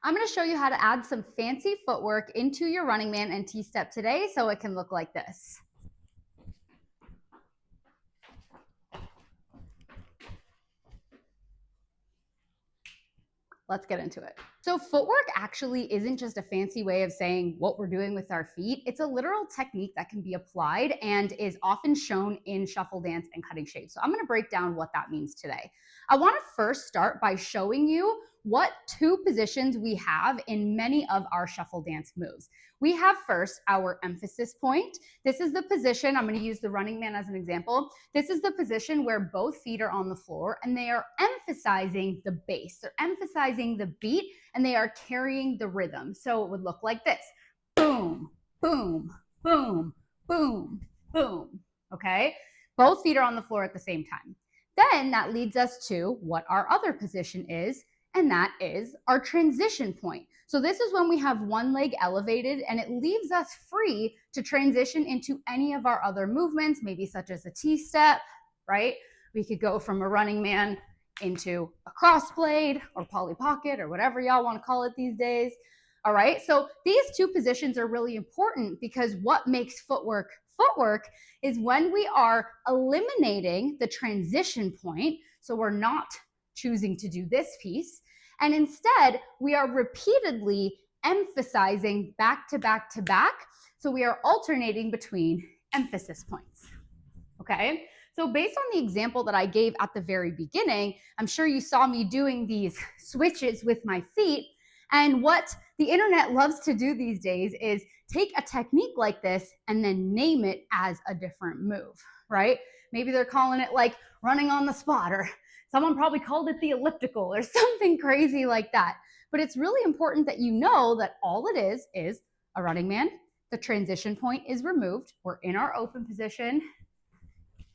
I'm going to show you how to add some fancy footwork into your running man and T-step today so it can look like this. Let's get into it. So footwork actually isn't just a fancy way of saying what we're doing with our feet. It's a literal technique that can be applied and is often shown in shuffle dance and cutting shapes. So I'm going to break down what that means today. I want to first start by showing you what two positions we have in many of our shuffle dance moves. We have first our emphasis point. This is the position, I'm going to use the running man as an example. This is the position where both feet are on the floor and they are emphasizing the bass. They're emphasizing the beat and they are carrying the rhythm. So it would look like this. Boom, boom, boom, boom, boom. Okay? Both feet are on the floor at the same time. Then that leads us to what our other position is, and that is our transition point. So this is when we have one leg elevated and it leaves us free to transition into any of our other movements, maybe such as a T-step, right? We could go from a running man into a cross blade or Polly Pocket or whatever y'all want to call it these days. All right, so these two positions are really important because what makes footwork is when we are eliminating the transition point. So we're not choosing to do this piece. And instead, we are repeatedly emphasizing back to back to back. So we are alternating between emphasis points. Okay? So based on the example that I gave at the very beginning, I'm sure you saw me doing these switches with my feet. And what the internet loves to do these days is take a technique like this and then name it as a different move, right? Maybe they're calling it like running on the spot, or someone probably called it the elliptical or something crazy like that. But it's really important that you know that all it is a running man. The transition point is removed. We're in our open position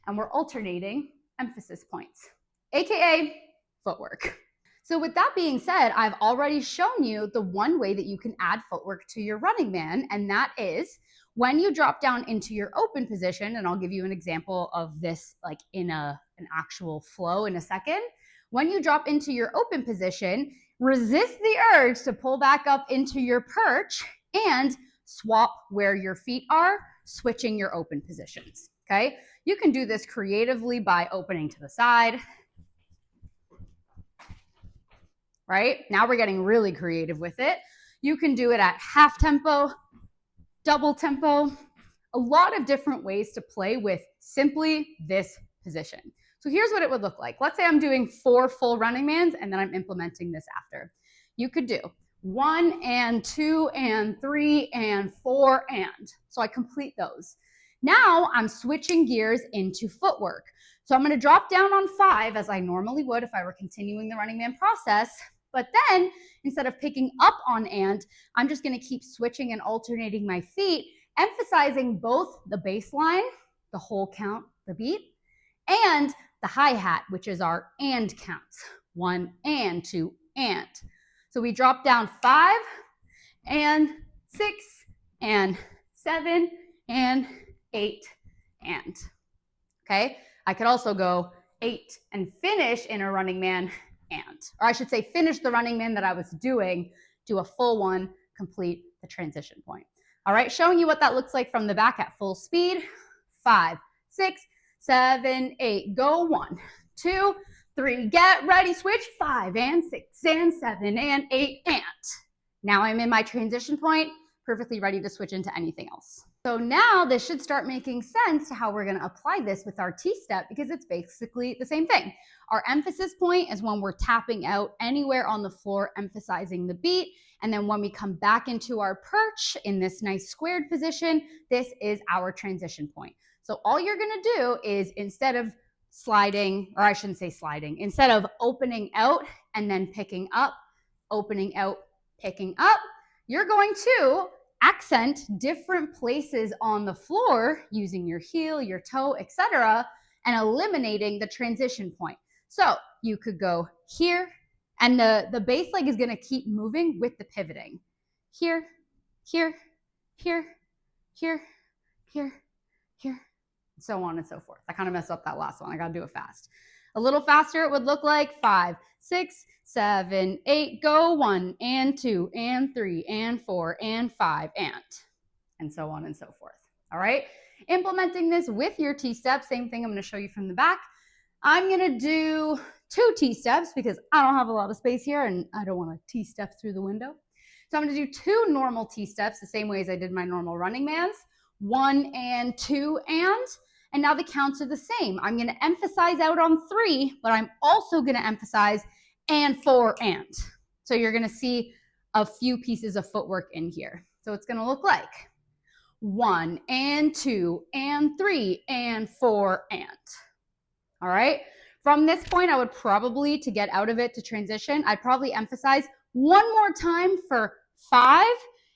and we're alternating emphasis points, AKA footwork. So with that being said, I've already shown you the one way that you can add footwork to your running man, and that is when you drop down into your open position, and I'll give you an example of this like in an actual flow in a second. When you drop into your open position, resist the urge to pull back up into your perch and swap where your feet are, switching your open positions, okay? You can do this creatively by opening to the side, right? Now we're getting really creative with it. You can do it at half tempo, double tempo, a lot of different ways to play with simply this position. So here's what it would look like. Let's say I'm doing 4 full running mans and then I'm implementing this after. You could do 1 and 2 and 3 and 4 and. So I complete those. Now I'm switching gears into footwork. So I'm going to drop down on 5 as I normally would if I were continuing the running man process. But then instead of picking up on and, I'm just going to keep switching and alternating my feet, emphasizing both the bass line, the whole count, the beat, and the hi-hat, which is our and counts. 1 and 2 and. So we drop down 5 and 6 and 7 and 8 and. Okay? I could also go 8 and finish in a running man and. Or I should say finish the running man that I was doing, do a full one, complete the transition point. All right, showing you what that looks like from the back at full speed. 5, 6, 7, 8. Go 1, 2, 3. Get ready, switch. 5 and 6 and 7 and 8 and. Now I'm in my transition point, perfectly ready to switch into anything else. So now this should start making sense to how we're going to apply this with our T-step, because it's basically the same thing. Our emphasis point is when we're tapping out anywhere on the floor, emphasizing the beat. And then when we come back into our perch in this nice squared position, this is our transition point. So all you're going to do is, instead of sliding, or I shouldn't say sliding, instead of opening out and then picking up, opening out, picking up, you're going to accent different places on the floor using your heel, your toe, etc., and eliminating the transition point. So you could go here, and the base leg is going to keep moving with the pivoting. Here, here, here, here, here, here, so on and so forth. I kind of messed up that last one. I got to do it fast. A little faster, it would look like 5, 6, 7, 8, go 1 and 2 and 3 and 4 and 5 and so on and so forth. All right. Implementing this with your T-step, same thing I'm going to show you from the back. I'm going to do 2 T-steps because I don't have a lot of space here and I don't want to T-step through the window. So I'm going to do 2 normal T-steps the same way as I did my normal running man's. 1 and 2 and now the counts are the same. I'm going to emphasize out on 3, but I'm also going to emphasize and 4 and. So you're going to see a few pieces of footwork in here. So it's going to look like 1 and 2 and 3 and 4 and. All right. From this point, I would probably, to get out of it to transition, I'd probably emphasize one more time for 5.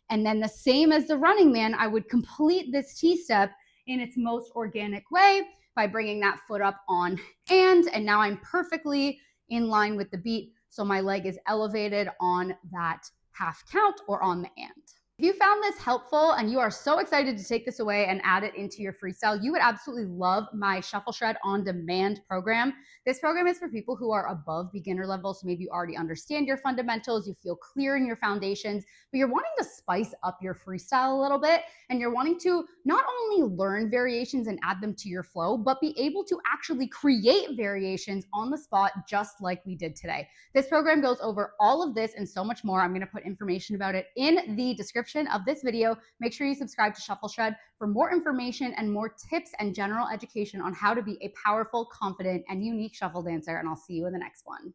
And then the same as the running man, I would complete this T-step in its most organic way by bringing that foot up on and now I'm perfectly in line with the beat. So my leg is elevated on that half count or on the and. If you found this helpful and you are so excited to take this away and add it into your freestyle, you would absolutely love my Shuffle Shred on Demand program. This program is for people who are above beginner level, so maybe you already understand your fundamentals, you feel clear in your foundations, but you're wanting to spice up your freestyle a little bit, and you're wanting to not only learn variations and add them to your flow, but be able to actually create variations on the spot just like we did today. This program goes over all of this and so much more. I'm going to put information about it in the description of this video. Make sure you subscribe to Shuffle Shred for more information and more tips and general education on how to be a powerful, confident, and unique shuffle dancer. And I'll see you in the next one.